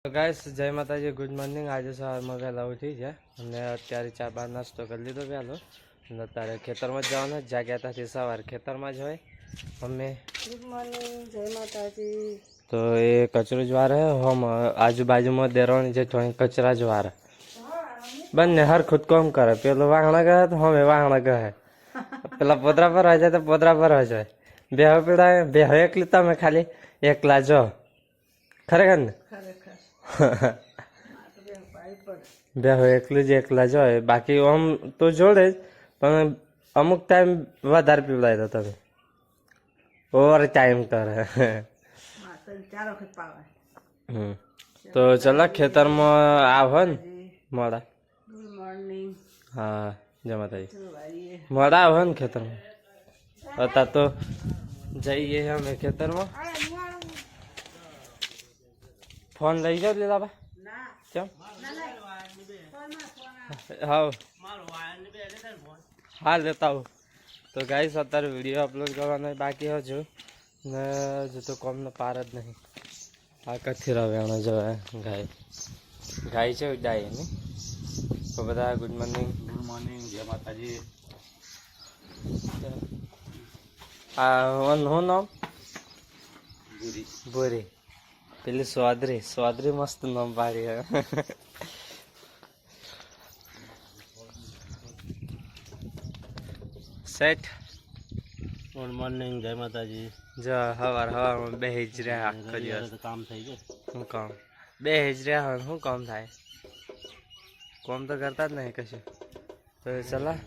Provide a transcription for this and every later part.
તો ગાઈસ જય માતાજી, ગુડ મોર્નિંગ। આજે સવારમાં વહેલા ઉઠી છે અને અત્યારે ચા બા નાસ્તો કરી લીધો વહેલો અને અત્યારે ખેતરમાં જ જવાનું। જાગ્યા ત્યાંથી સવાર ખેતરમાં જ હોય અમે। ગુડ મોર્નિંગ, જય માતાજી। તો એ કચરો જ વારે હમ આજુબાજુમાં દેરવાની જે થોડી કચરા જ વારે બંને હરખું કોમ કરે। પેલું વાહણા ગયે તો હવે વાહણા ગયે, પેલા પોદરા પર હોય જાય તો પોદરા પર હોય જાય। બેહ પીડા બેહ એકલી તમે ખાલી એકલા જો ખરેખર ને બેહો એકલું જ એકલા જ હોય, બાકી આમ તો જોડે જ પણ અમુક ટાઈમ વધારે પીવડાય તો તમે ઓવર ટાઈમ કરે। તો ચલો ખેતરમાં આવો ને મોડા। Good morning. હા જય માતાજી। મોડા આવો ને ખેતરમાં, અત્યારે તો જઈએ અમે ખેતરમાં। ફોન લઈ જાઓ લીલા બા કેમ? હા હા લેતા આવું। તો ગાઈસ અત્યારે વિડીયો અપલોડ કરવાનો બાકી હજુ ને હજુ તો કોમનો પાર જ નહીં। આ કથી રવ્યાનો જો ગાય છે ડાય ને તો બધા ગુડ મોર્નિંગ જય માતાજી। આ હું નામ ભૂરી ભૂરી, પેલી સ્વાદરી મસ્ત નામ પાડી હે। સેટ ગુડ મોર્નિંગ જય માતાજી। જો હવારમાં બેહી જ રહ્યા આખો દિવસ કામ થઈ ગયું। શું કામ બેહી જ રહ્યા હોય શું કામ થાય? કોમ તો કરતા જ નહીં કશું। તો ચલા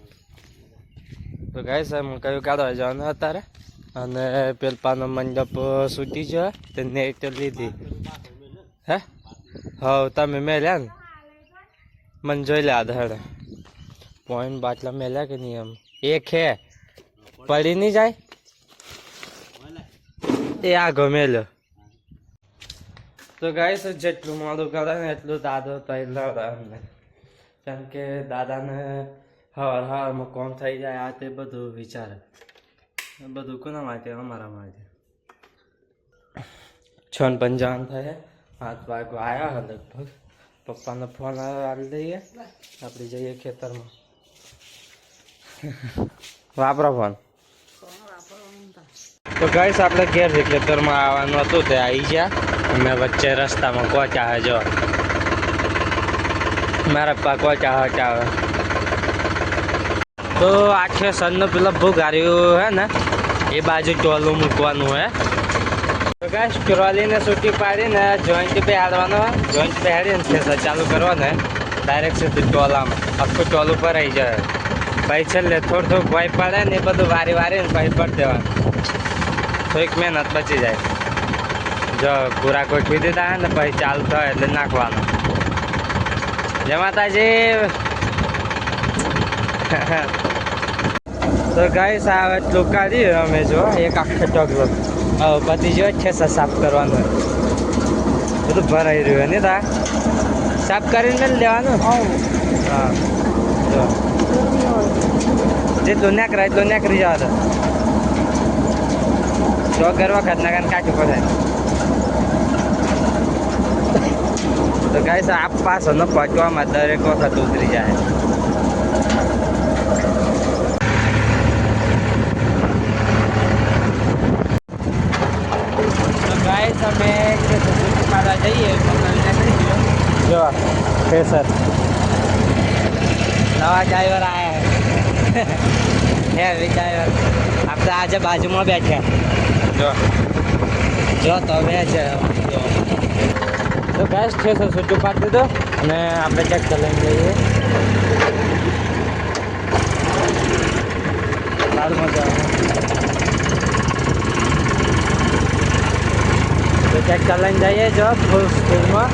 તો ગાય સાહેબ કયું કાઢવા જવાનું અત્યારે અને પેલપાનો મંડપ સૂટી છે તે નેટ લીધી હે? હા તમે મેલ્યા ને મને જોઈ લે આધાર પોઈન્ટ બાટલા મેલ્યા કે નહીં? એમ એક હે પડી નહીં જાય એ આગો મેલ્યો। તો ગાઈસ જેટલું મોડું કરે ને એટલું દાદો તો અમને, કેમ કે દાદાને હવારમાં કોમ થઈ જાય આ તે બધું વિચારે। બધું કોના માટે? અમારા માટે। 6:55 થાય, 7 વાગે આવ્યા હા લગભગ। પપ્પાનો ફોન આવી દઈએ આપણે જઈએ ખેતરમાં। વાપરો ફોન। તો ગાઈસ આપણે ઘેરથી ખેતરમાં આવવાનું હતું તે આવી ગયા અમે વચ્ચે રસ્તામાં કોચા હે જો મારા પપ્પા કોચા હચા આવે। તો આ છે સનનું પેલા ભૂગાર્યું હે ને એ બાજુ ટોલું મૂકવાનું હે। તો ગાઈસ ટ્રોલીને સૂટી પાડીને જોઈન્ટ બેહાડવાનો, જોઈન્ટ બેહાડીને ખેતર ચાલુ કરવાનો ડાયરેક્ટ સીધું ટોલામાં આખું ટોલું પર આવી જાય। પછી છેલ્લે થોડું ભય પડે ને એ બધું વારી વારીને પછી પડી દેવાનું, થોડીક મહેનત બચી જાય। જો પૂરા ગોઠવી દીધા ને પછી ચાલુ થાય એટલે નાખવાનું। જય માતાજી। તો ગાઈસ આ એટલું કાઢ્યું અમે જો એક આખો ટગલો પતિ જો છે સાફ કરવાનું બધું ભરાઈ રહ્યું ને તા સાફ કરીને લેવાનું। હા જો જેટલું નાકરા એટલું નાકરી જવા દો, તો ઘર વખત ના કાચું પડે। તો ગાઈસ આ પાછળનો પચવામાં દરેક વખત ઉતરી જાય। તો ગાઈસ અમે મારા જઈએ જો સર નવા ડ્રાઈવર આવ્યા હે ડ્રાઈવર આપણે આજે બાજુમાં બેઠ્યા જો તો બે છે। તો ગેસ છે સર છૂટું પાડી દીધો અને આપણે ટ્રેક્ટર લઈને જઈએ। સારું મજા આવે તો ટ્રેક્ટર લઈને જઈએ જો ફૂલ સ્પીડમાં।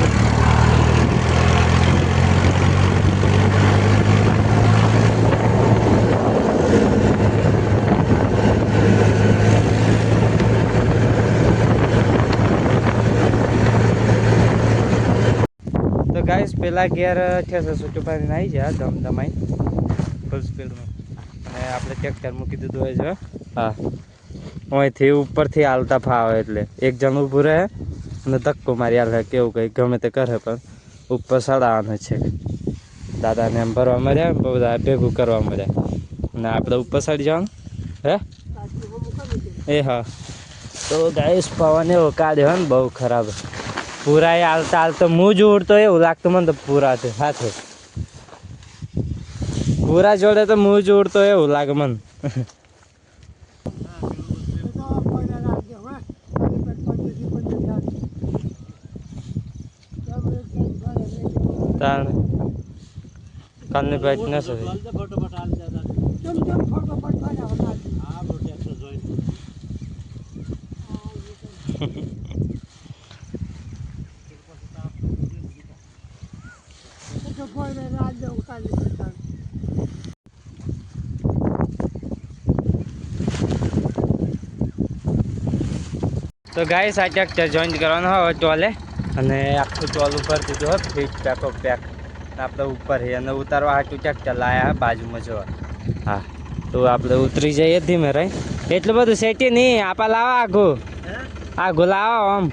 તો ગાઈસ પેલા ગેર છે છૂટું પાડીને આવી જાય ધમધમાઈ ફૂલ સ્પીડમાં અને આપણે ટ્રેક્ટર મૂકી દીધું હોય છે। હા અહીંથી ઉપરથી હાલતા ફાવે એટલે એક જણ ઊભું રહે અને ધક્કો મારી આવે કેવું કંઈ ગમે તે કરે પણ ઉપર ચડાવવાનું છે. દાદાને એમ ભરવા મળ્યા બધા ભેગું કરવા મળ્યા અને આપણે ઉપર ચડી જવાનું હે એ હા. તો ગાઈસ પવન એવો કાઢ્યો ને બહુ ખરાબ પૂરા હાલતા હાલતા હું જ ઉડતો એવું લાગતું મને તો પૂરા સાથે પૂરા જોડે તો હું જ ઉડતો એવું લાગે મને. તાણ કાલની બાઈક ન સર તો ગાઈસ આ ટ્રેક્ટર જોઈન કરવાનું હોય ટોલે અને આખું ટોલ ઉપર દીધું હોય ફીટ પેકો પેક આપણે ઉપર છે અને ઉતારવા હાટું ટ્રેક્ટર લાયા બાજુમાં જોવા. હા તો આપણે ઉતરી જઈએ ધીમે રહી એટલું બધું સેટી નહીં આપા લાવા આઘું લાવો આમ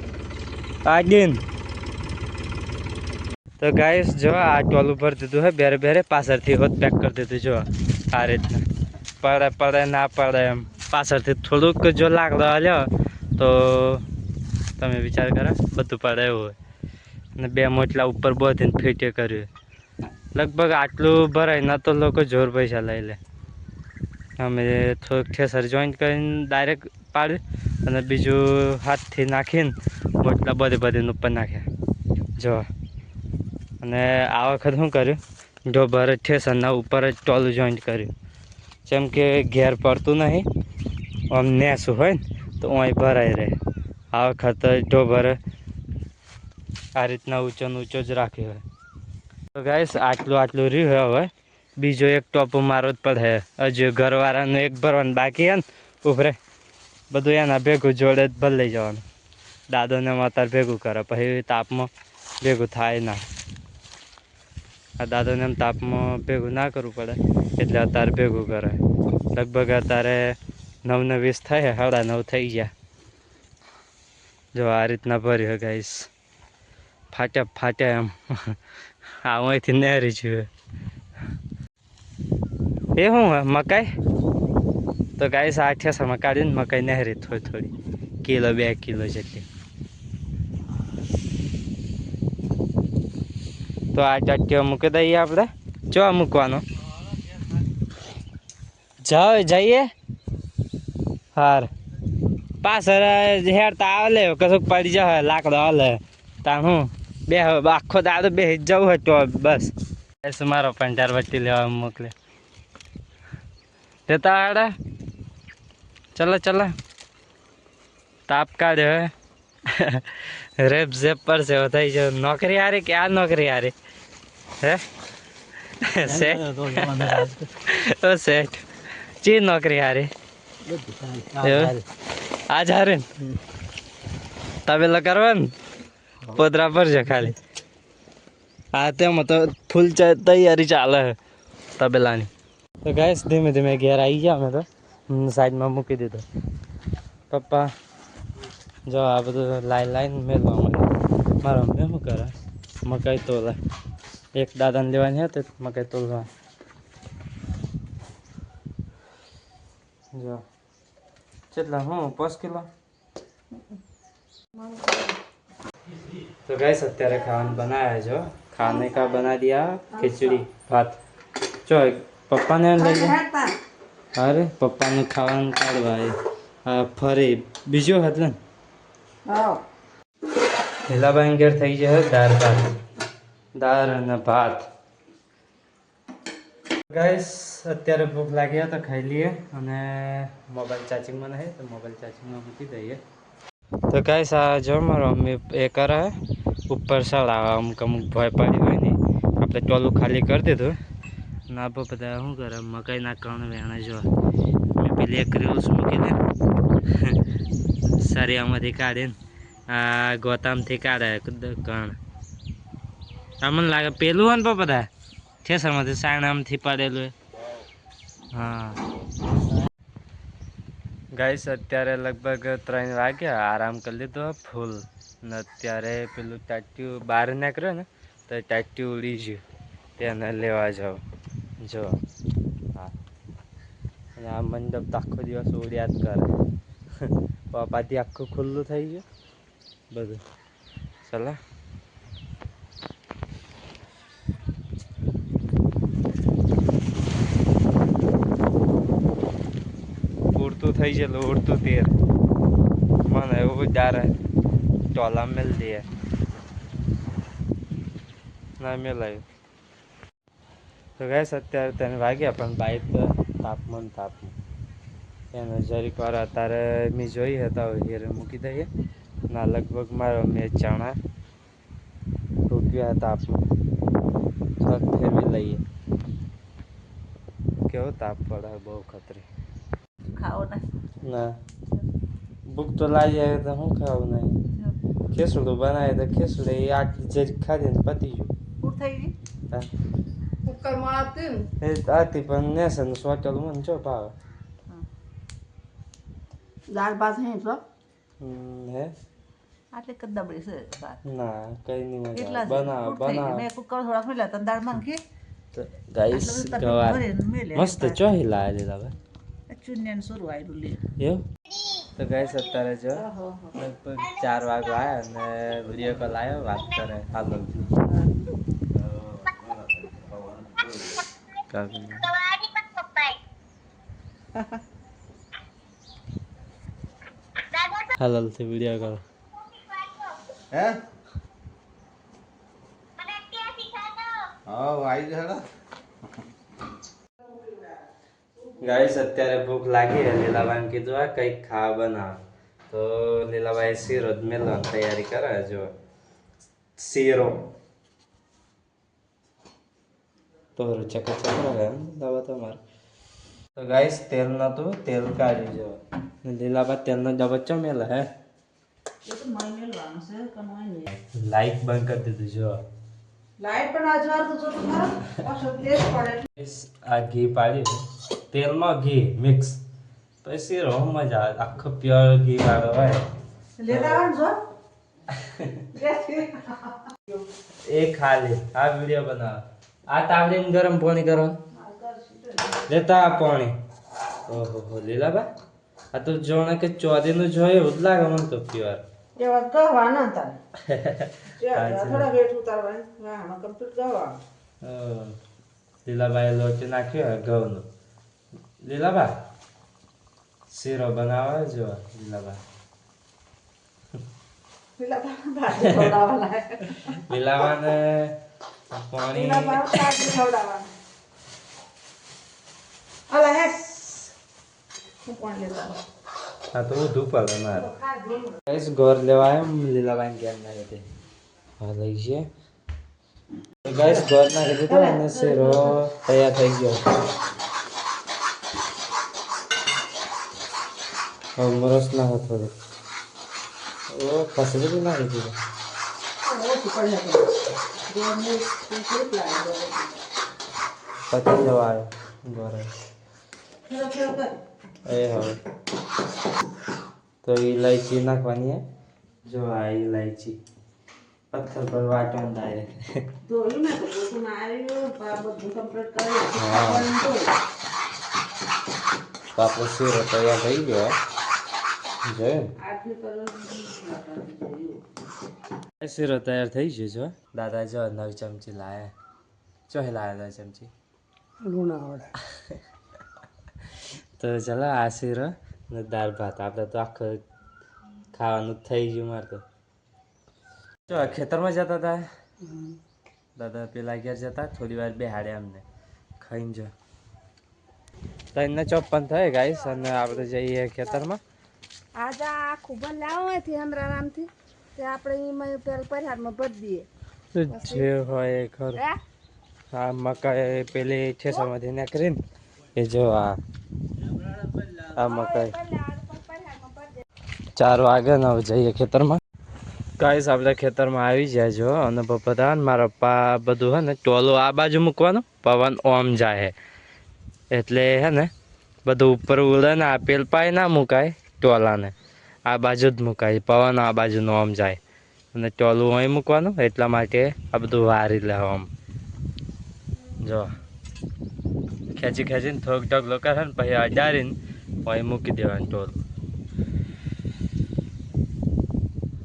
આગીન. તો ગાઈસ જો આ ટોલ ઉપર દીધું હોય બેરે બેરે પાછળથી હોત પેક કરી દીધું જો આ રીતના પડે ના પડે એમ પાછળથી થોડુંક જો લાકડો હાલ્યો તો તમે વિચાર કરો બધું પડે એવું હોય અને 2 મોટલા ઉપર બધીને ફીટે કર્યું લગભગ આટલું ભરાય ના તો લોકો જોર પૈસા લઈ લે. અમે થોડુંક ઠેસર જોઈન્ટ કરીને ડાયરેક્ટ પાડ્યું અને બીજું હાથથી નાખીને મોટલા બધીને ઉપર નાખ્યા જો. અને આ વખત શું કર્યું ઢોબર ઠેસરના ઉપર જ ટોલું જોઈન્ટ કર્યું જેમ કે ઘેર પડતું નહીં આમ નેસું હોય ને તો અહીં ભરાઈ રહે. આ વખત ઢોબર આ રીતના ઊંચો જ રાખ્યો હોય. તો ગાઈસ આટલું રહ્યું હવે બીજો એક ટોપ મારો જ પડે હજુ ઘરવાળાનું એક ભરવાનું બાકી હે ને ઉભરે બધું એના ભેગું જોડે જ ભર લઈ જવાનું. દાદોને અત્યારે ભેગું કરે પછી તાપમાં ભેગું થાય ના. આ દાદોને એમ તાપમાં ભેગું ના કરવું પડે એટલે અત્યારે ભેગું કરે. લગભગ અત્યારે 9 ને 20 થાય 9:30 થઈ ગયા. જો આ રીતના ભર્યું ગાઈસ ફાટ્યા એમ આ અહીંથી નહેરી જોઈએ એ શું મકાઈ. તો ગાઈસ આ ઠેસરમાં કાઢીને મકાઈ નહેરી થોડી 1 કિલો 2 કિલો જેટલી. તો આ ટાટીઓ મૂકી દઈએ આપણે જો મૂકવાનો જઈએ હાર પાછળ હેરતા આવે કશુંક પડી જાય લાકડો હાલે તા હું બે આખો દાદો બે જવું હોય તો બસ મારો પંટાર વટી લેવા મોકલે દેતા આડા ચલો તાપ કાઢ્યો રેપ ઝેપ પર છે થઈ જાય નોકરી હારી કે આ નોકરી હારી હે સેઠ ચી નોકરી હારી આજ હારે તબેલા કરવા ને પોદરા પર છે ખાલી હા તેમાં તો ફૂલ તૈયારી ચાલે તબેલાની. તો ગાઈસ ધીમે ધીમે ઘેર આવી ગયા અમે તો સાઈડમાં મૂકી દીધો. પપ્પા જો આ બધું લાઈન મેળવા મળે મારા મમ્મી શું કરે મકાઈ તોલે એક દાદાને લેવાની હતી મકાઈ તોલવા. જો કેટલા 5 કિલો. તો गाइस અત્યારે ખાવાનું બનાવ્યા જો खाने का बना दिया खिचड़ी भात જો પપ્પાને લઈ ગયા અરે પપ્પાનું ખાવાનું કાઢવા ફરી બીજો હતું ને હિલાબાઈ ઘેર થઈ જાય દાળ અને ભાત. ગાઈસ અત્યારે ભૂખ લાગી તો ખાઈ લઈએ અને મોબાઈલ ચાર્જિંગમાં નહીં તો મોબાઈલ ચાર્જિંગમાં મૂકી દઈએ. તો ગાઈસ આ જો મારો મમ્મી એ કરે ઉપર ચડાવવા અમુક ભય પડી હોય નહીં આપણે ટોલું ખાલી કરી દીધું ના બધા શું કરે મકાઈના કણ વેણે જો મેં પેલી એક રીલ્સ મૂકી દે સરિયામાંથી કાઢીને આ ગોતામથી કાઢે કણ આ મને લાગે પેલું હોય ને બધા ઠેસરમાંથી સાયણામથી પડેલું હા ગાઈસ અત્યારે લગભગ 3 વાગ્યા, આરામ કરી લીધો ફૂલ ને અત્યારે પેલું ટાટ્યું બહાર નીકળ્યો ને તો ટાટ્યું ઉડી ગયું, તેને લેવા જાવ જો. હા, અને આ મંડપ તો આખો દિવસ ઉડ્યા જ કરે. પપ્પાથી આખું ખુલ્લું થઈ ગયું બધું. ચલો ઉડતું થઈ ગયેલું, ઉડતું તેર મને એવું ડારે ટોલા મેલ દે ના મેલાયું. તો ગેસ અત્યારે 3 વાગ્યા પણ બાઈક તાપમાન એને જરીક વાર અત્યારે મેં જોઈ હતા હેરે મૂકી દઈએ ના લગભગ મારો મેં ચણા રૂપિયા તાપમાં છત ફેરવી લઈએ. કેવો તાપ પડે બહુ ખતરી. ખાઓ ના ભૂખ તો લાગી આવે તો શું ખાવું નહીં. ખીચડું બનાવે તો ખીચડું એ આટલી જરીક ખાધી ને પતી ગયું. થઈ ગઈ હા કુકરમાં આવતી ને એ આતી પણ નેસન સોટલ મને જો ભાવે. દાળ ભાત હે તો હે આટલે કદબડી છે ભાત ના કઈ નહીં મજા એટલા બનાવ બનાવ. મેં કુકર થોડા ખોલ્યા તો દાળ માંગી ગાઈસ ગવાર મસ્ત ચોહી લાવે લીધા ભાઈ ચુન્યાને શરૂ આવ્યું લે એવું. તો ગાઈસ અત્યારે જો લગભગ 4 વાગવા આવ્યા અને વિડીયો કોલ આવ્યો વાત કરે હાલો. હાલો થી વિડીયો કોલ હે હા આવી જશે. ગાઈસ અત્યારે ભૂખ લાગી લીલાબાઈ કીધું આ કંઈક ખાવા બનાવ તો લીલાબાઈ શીરો જ મેળવાની તૈયારી કરે. જો શીરો તો ચકચક દવા તમારે. તો ગાઈસ તેલ નતું, તેલ કાઢી જો લીલાબા તેલનો ડબ્બો ચમેલા હે લાઈટ બંધ કરી દીધું. જો લાઈટ પણ આજવાર તો જો ખરા પાછો તેજ પડે આ ઘી પાડ્યું તેલમાં ઘી મિક્સ પછી રહો મજા આવે. આખો પ્યોર ઘી વાળો હોય લેતા જો એ ખાલી આ વિડીયો બનાવ. આ તાવડીને ગરમ પાણી કરો લેતા પાણી. ઓહો હો લીલાબા આ તો જોણે કે ચોદીનું જોઈએ એવું જ લાગે મને તો પ્યોર. એવા ગવા ના તારે થોડા વેટ ઉતારવાનું હા કમ્પ્લીટ ગવા. લીલાબાઈ લોટ નાખ્યો ઘઉંનો. લીલાબા શીરો બનાવે જો લીલાબા. લીલાબાને પાણી હા તો ઊંધું પડે મારે. ગોર લેવા આવ્યો લીલાબાઈ ઘેર ના લીધે હા લઈ છે. ગાઈસ ગોર નાખી દીધો અને શીરો તૈયાર થઈ ગયો. હવે મરસ નાખો થોડું. ઓ ફસલી નાખી દીધો. પતી જવા આવ્યો ગોર એ હવે તો ઇલાયચી નાખવાની હે. જો આ ઇલાયચી પથ્થર પર વાટવાનું ડાયરેક્ટ. આપણો શીરો તૈયાર થઈ ગયો જોયું. શીરો તૈયાર થઈ ગયો છો. દાદા જો 9 ચમચી લાયા. ચોહે લાયા 9 ચમચી તો ચલો આ શીરો ને દાળ ભાત આપણે તો આખો ખાવાનું થઈ ગયું મારે તો. જો ખેતરમાં જતા હતા દાદા પેલા ઘેર જતા થોડી વાર બેહાડ્યા અમને ખાઈને. જો 3:54 થાય ગાઈસ અને આપણે જઈએ ખેતરમાં. આજે આ ખૂબ લાવો થી હમરારામથી તે આપણે એમાં પેલ પરિહારમાં ભરી દઈએ જે હોય એ ખરું. આ મકાઈ પેલી ઠેસામાંથી નાખીને એ જો આ મકાઈ 4 વાગે ને હવે જઈએ ખેતરમાં. ગાઈસ આપણે ખેતરમાં આવી જાય જો અને બધા મારા પપ્પા બધું હે ને ટોલો આ બાજુ મૂકવાનું પવન ઓમ જાય એટલે હે ને બધું ઉપર ઉડે ને આ પેલપાય ના મુકાય ટોલાને, આ બાજુ જ મુકાય, પવન આ બાજુનો આમ જાય અને ટોલું અહીં મૂકવાનું, એટલા માટે આ બધું વારી લેવા આમ જો ખેંચી ખેંચીને થોક ઢગલો કરે ને પછી અડાડીને અહીં મૂકી દેવાનું ટોલું.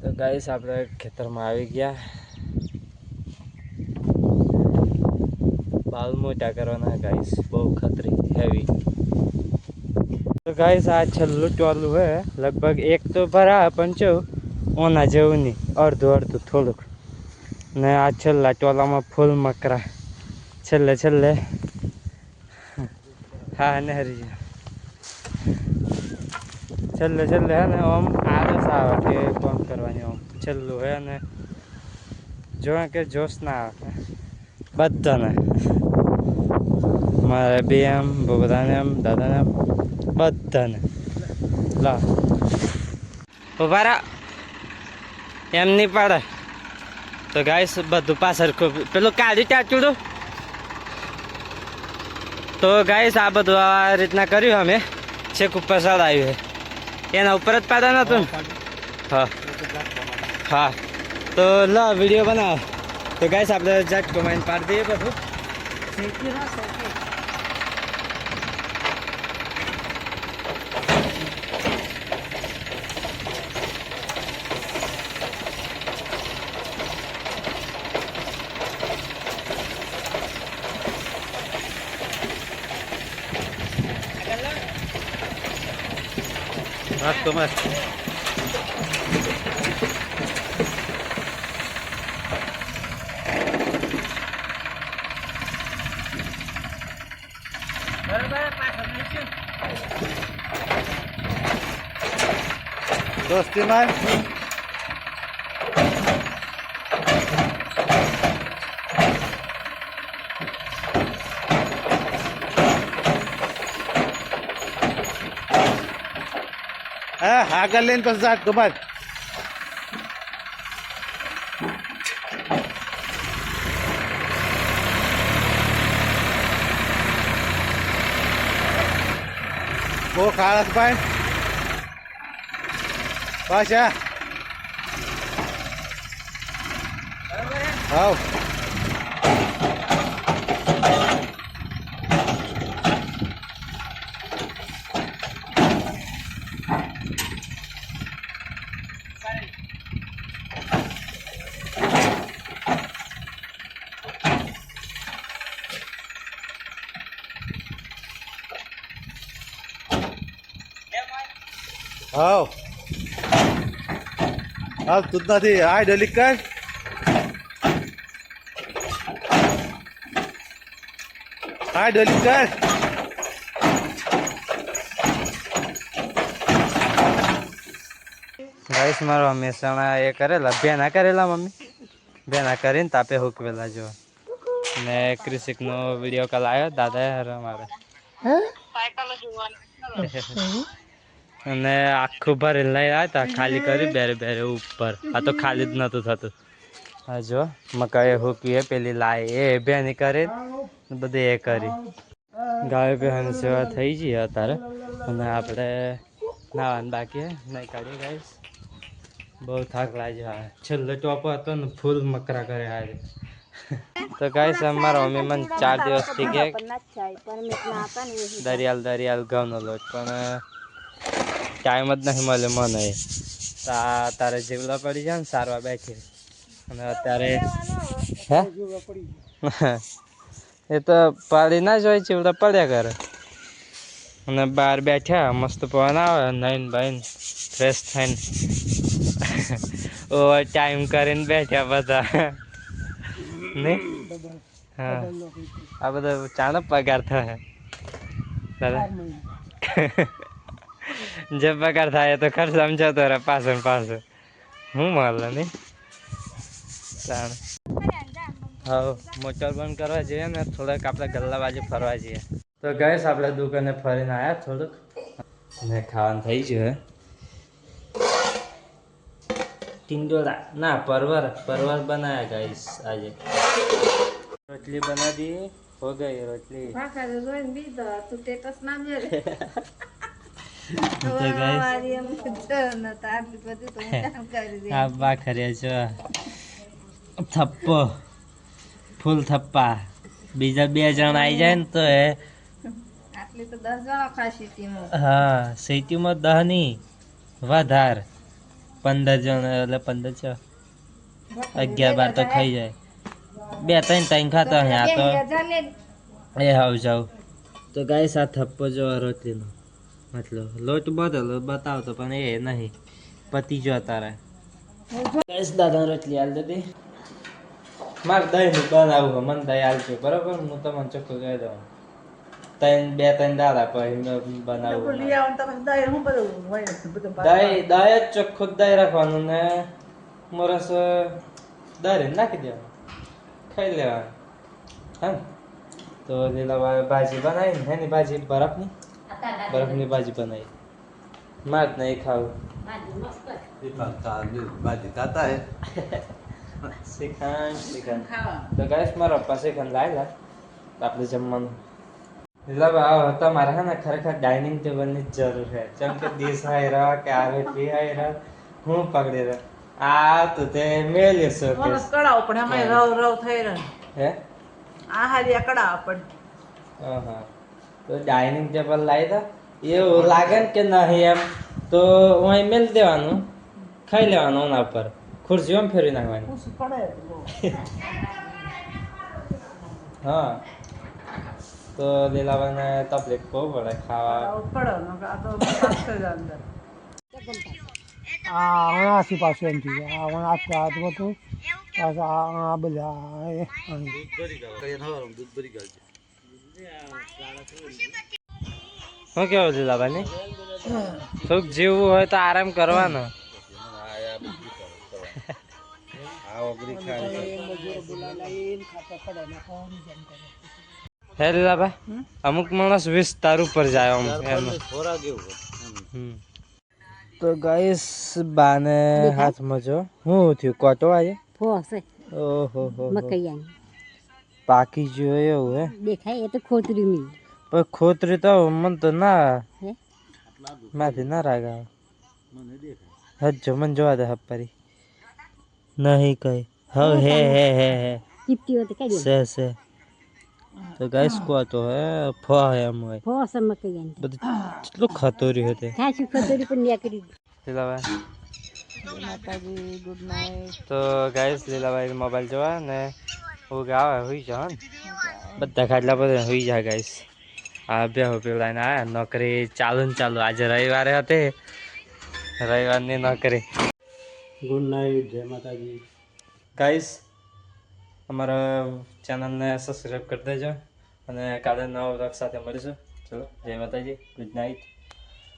તો ગાઈસ આપણે ખેતરમાં આવી ગયા, બાલ મોટા કરવાના ગાઈસ, બહુ ખતરી હેવી. તો ગાઈસ આ છેલ્લું ટોલું હે, લગભગ એક તો ભરા પણ ચો ઓના જેવું નહીં, અડધું અડધું થોડુંક, ને આ છેલ્લા ટોલામાં ફૂલ મકરા છેલ્લે છેલ્લે. હા નહેરી છેલ્લે છેલ્લે હે ને આમ આળસ આવે કે કામ કરવાની, આમ છેલ્લું હે ને જોવા કે જોશ ના આવે બધાને, મારે બી એમ, બધાને એમ, દાદાને એમ, બધાને. લા ઉભા રહો, એમ નહીં પડે. તો ગાઈસ બધું પાછળ પેલું કાઢી ટાચુડું. તો ગાઈસ આ બધું આ રીતના કર્યું અમે, છેક ઉપર ચડાવ્યું છે, એના ઉપર જ પાડવા નતું ને. હા હા, તો લો વિડીયો બનાવો. તો ગાઈસ આપણે ઝટકો મારીને પાડી દઈએ બધું. તો મસ્ત દોસ્તી માં હા આગળ લઈને પછી જાત કમાર. બહુ ખાસ ભાઈ પાછા હા હા હા તું નથી હાય ડેલિક કર. હાય ડેલિક કર. ગાઈસ મારો મહેસાણા એ કરેલા, બેના કરેલા મમ્મી, બેના કરીને તાપે હુકવેલા જો. ને કૃષિકનો વિડીયો કોલ આવ્યો દાદા હરે મારે, અને આખું ભરીને લઈ આવ્યા હતા, ખાલી કરી બેરે બેરે ઉપર. આ તો ખાલી જ નહોતું થતું. હા જો મકાઈ હુકીએ, પેલી લાઈ એ બેની કરી બધી એ કરી. ગાય બેહન સેવા થઈ ગઈ અત્યારે, અને આપણે નાવાનું બાકી નહીં કાઢીએ ગાઈસ. બહુ થાક લાગ્યો. હા છેલ્લો ટોપ હતો ને ફૂલ મકરા કરે આજે. તો ગાઈસ અમારા મમ્મી મને 4 દિવસથી કે દરિયાલ દરિયાલ ઘઉંનો લોટ, પણ ટાઈમ જ નહીં મળે મને. તારે જીવડા પડી જાય ને સારવા બેઠી, અને અત્યારે હે એ તો પાડી ના જ હોય, જીવડા પડ્યા કરે. અને બહાર બેઠ્યા, મસ્ત પવન આવે, નાઈન બાઈન ફ્રેશ થઈને ઓવર ટાઈમ કરીને બેઠ્યા બધા નહીં. હા આ બધો ચાનો પગાર થાય દાદા. જે પગાર થાય તો ખર્ચ સમજાતો રહે પાછળ પાછળ. હું મળે નહીં ચાણ. હા મોટર બંધ કરવા જઈએ ને, થોડાક આપણે ગલ્લા બાજુ ફરવા જઈએ. તો ગાઈસ આપણે દુકાને ફરીને આવ્યા થોડુંક, ને ખાવાનું થઈ ગયું હે. ટિંડોળા ના પરવર પરવર બનાવ્યા ગાઈસ આજે. રોટલી બનાવી દઈએ હો ગઈ રોટલી. ભાખર જોઈને બીજો તું સ્ટેટસ ના મેળે તો guys, મારી એમ જ નતા આટલી બધી તો હું કામ કરી દે આ ભાખરિયા છે થપ્પો ફૂલ થપ્પા. બીજા 2 જણ આવી જાય ને તો એ આટલી તો 10 જણા ખાસી ટીમ હા સિટીમાં 10 ની વધાર 15 જણ એટલે 15 છે 11-12 તો ખાઈ જાય. 2-3 ખાતા હે. આ તો એ હાવ જાવ. તો ગાઈસ આ થપ્પો જો રોટલીનો મતલબ લોટ બદલો બતાવતો પણ એ નહીં પતી જો તારે. ગાઈસ દાદા રોટલી હાલ દીધી. મારે દહીં બનાવવું મને દહીં હાલજો બરાબર. હું તમને ચોખ્ખું કહી દઉં 2-3 દાડા પછી બનાવું. દહીં જ ચોખ્ખું દહીં રાખવાનું ને મોરસ દહીં નાખી દેવાનું ખાઈ લેવાનું. હા તો લીલા ભાજી બનાવી ને એની ભાજી બરફની ભાજી બનાવી. મારે નહીં ખાવું. भाजी खाता है શ્રીખંડ તો ગાઈસ મારા પપ્પા શ્રીખંડ લાવેલા આપણે જમવાનું. લીલા તમારે હે ને ખરેખર ડાઇનિંગ ટેબલની જ જરૂર છે. જેમ કે ડીશ હાઈ રહ કે આ રોટલી હાઈ રહ હું પકડી રહ આ તો તે મેલ્યો છો કડાવ પણ અમે રવ થઈ રહ્યો હે આ હારી કડાવ પણ હા તો ડાઇનિંગ ટેબલ લાવી દો. એવું લાગે ને કે નહીં એમ તો અહીં મેલ દેવાનું ખાઈ લેવાનું એના ઉપર ખુરશીઓ ફેરવી નાખવાની. હા તો લીલાબાને તકલીફ બહુ પડે ખાવા. આસી પાસે એમ થઈ ગયા હાથમાં તો આ બધા दूध भरी गल શું કેવું લીલાબાની સુખ જીવવું હોય તો આરામ કરવાનો. હે લીલાભાઈ અમુક માણસ વિસ્તાર ઉપર જાય આમ તો ગાઈસ બાને હાથમાં જો શું થયું કોટો આજે ઓહો હો પાકી ગયો એવું હે દેખાય એ તો ખોતરી મી પણ ખોતરી તો મન તો ના માથી ના રાગ આવે. હજો મને જોવા દે હપ્પરી નહીં કઈ હવે હે ચીપટી હોતે કઈ છે તો ગાઈસ કો તો હે ફો હે એમ હોય ફોસ મકઈ બધું કેટલું ખતોરી હોતે. ખાસી ખોતરી પણ નીકળી લીલાભાઈ તો ગાઈસ લીલાભાઈ મોબાઈલ જોવા ને હું આવે હોઈ જા ને બધા ખાટલા બધા હોઈ જાય ગાઈસ. આ બે પેલા આયા નોકરી ચાલુ ને ચાલુ. આજે રવિવારે હતી રવિવારની નોકરી. ગુડ નાઇટ જય માતાજી ગાઈસ અમારા ચેનલને સબસ્ક્રાઈબ કરી દેજો અને કાલે નવા વ્લોગ સાથે મળીશું. ચલો જય માતાજી ગુડ નાઇટ.